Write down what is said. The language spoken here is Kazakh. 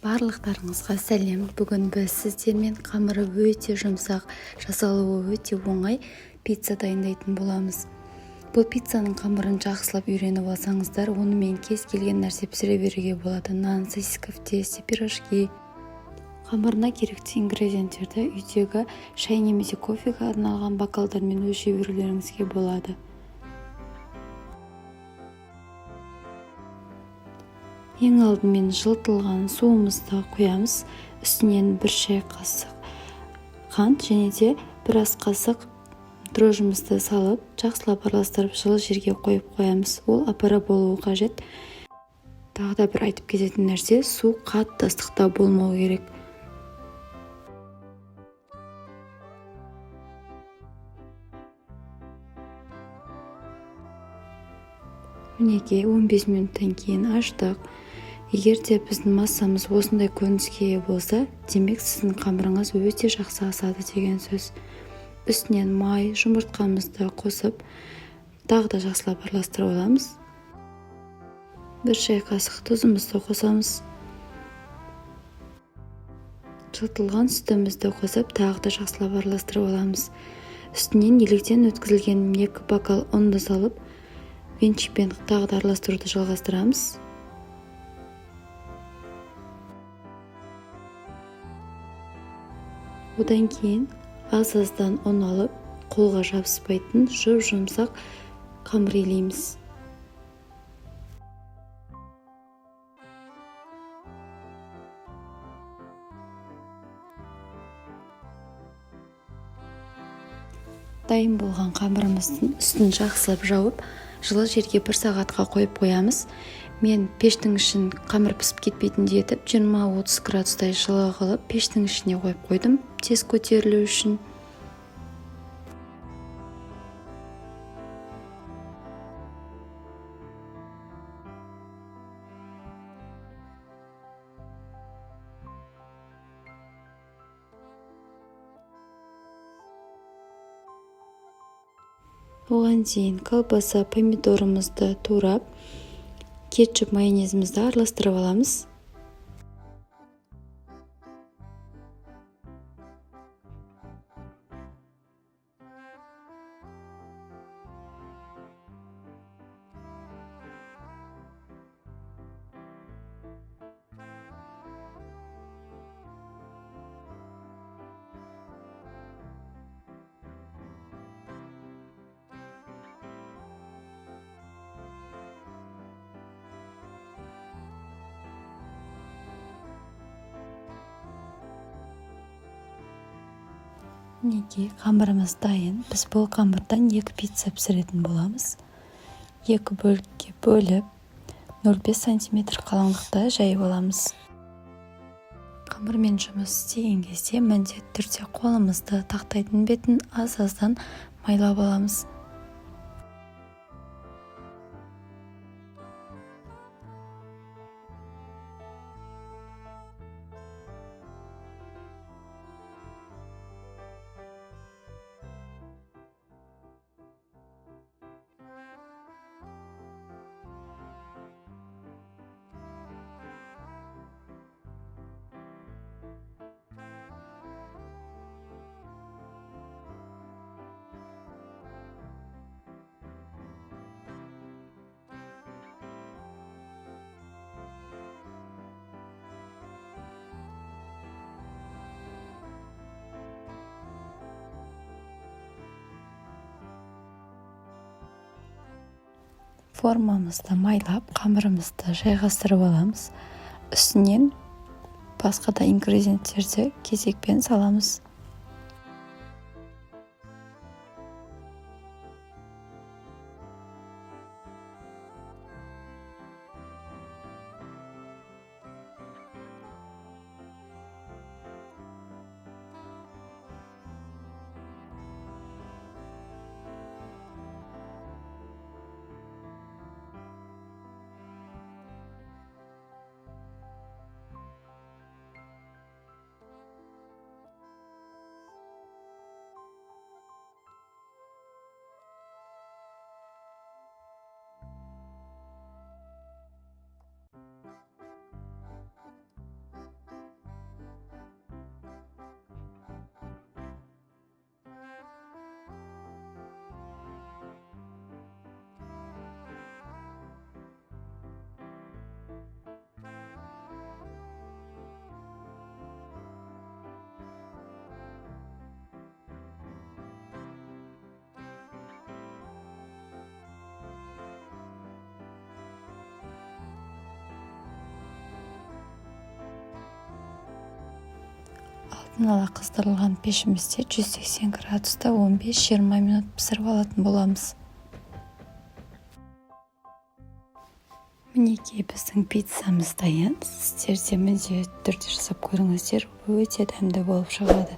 Барлықтарыңызға сәлем. Бүгін біз сіздермен қамыры өте жұмсақ, жасалуы өте оңай пицца дайындайтын боламыз. Бұл пиццаның қамырын жақсылап үйреніп алсаңыздар, онымен кез келген нәрсе пісіре беруге болады. Нан, сосиска в тесте, пирожки. Қамырына керекті ингредиенттерді үйдегі шай немесе кофеге арналған бокалдармен өлшей берулеріңізге болады. Ең алдымен жылытылған суымызды қоямыз. Үстінен 1 шай қасық қант және де 1 ас қасық дрожжімізді салып, жақсылап араластырып жылы жерге қойып қоямыз. Ол апара болуы қажет. Тағы да бір айтып кететін нәрсе, су қатты ыстықта болмау керек. Мінекей 15 минуттан кейін аштық. Егер де біздің массамыз осындай көрініске ие болса, демек сіздің қамырыңыз өте жақсы асады деген сөз. Үстінен май, жұмыртқамызды қосып, тағы да жақсылап араластырып аламыз. 1 шай қасық тұзымызды қосамыз. Жылытылған сүтімізді қосып, тағы да жақсылап араластырып аламыз. Үстінен електен өткізілген 2 бокал ұнды салып, венчикпен тағы да араластыруды жалғастырамыз. Одан кейін аз-аздан ұн алып, қолға жабыспайтын жұмсақ қамыр илейміз. Дайын болған қамырымыздың үстін жақсылап жауып, жылы жерге 1 сағатқа қойып қоямыз. Мен пештің ішін қамыр пісіп кетпейтіндей етіп, 20-30 градустай жылы қылып, пештің ішіне қойып қойдым, тез көтерілу үшін. Оған дейін колбаса, помидорымызды турап, кетчуп, майонезімізді араластырып аламыз. Мінекей қамырымыз дайын. Біз бұл қамырдан 2 пицца пісіретін боламыз. 2 бөлікке бөліп, 0,5 см қалыңдықта жайып аламыз. Қамырмен жұмыс істеген кезде міндетті түрде қолымызды тақтайдың бетін аз-аздан майлап аламыз. Формамызды майлап, қамырымызды жайғастырып аламыз. Үстінен басқа да ингредиенттерді кезекпен саламыз. алдын ала қыздырылған пешімізде 180 градуста 15-20 минут пісіріп алатын боламыз. Мінекей біздің пиццамыз дайын. Сіздер де міндетті түрде жасап көріңіздер, өте дәмді болып шығады.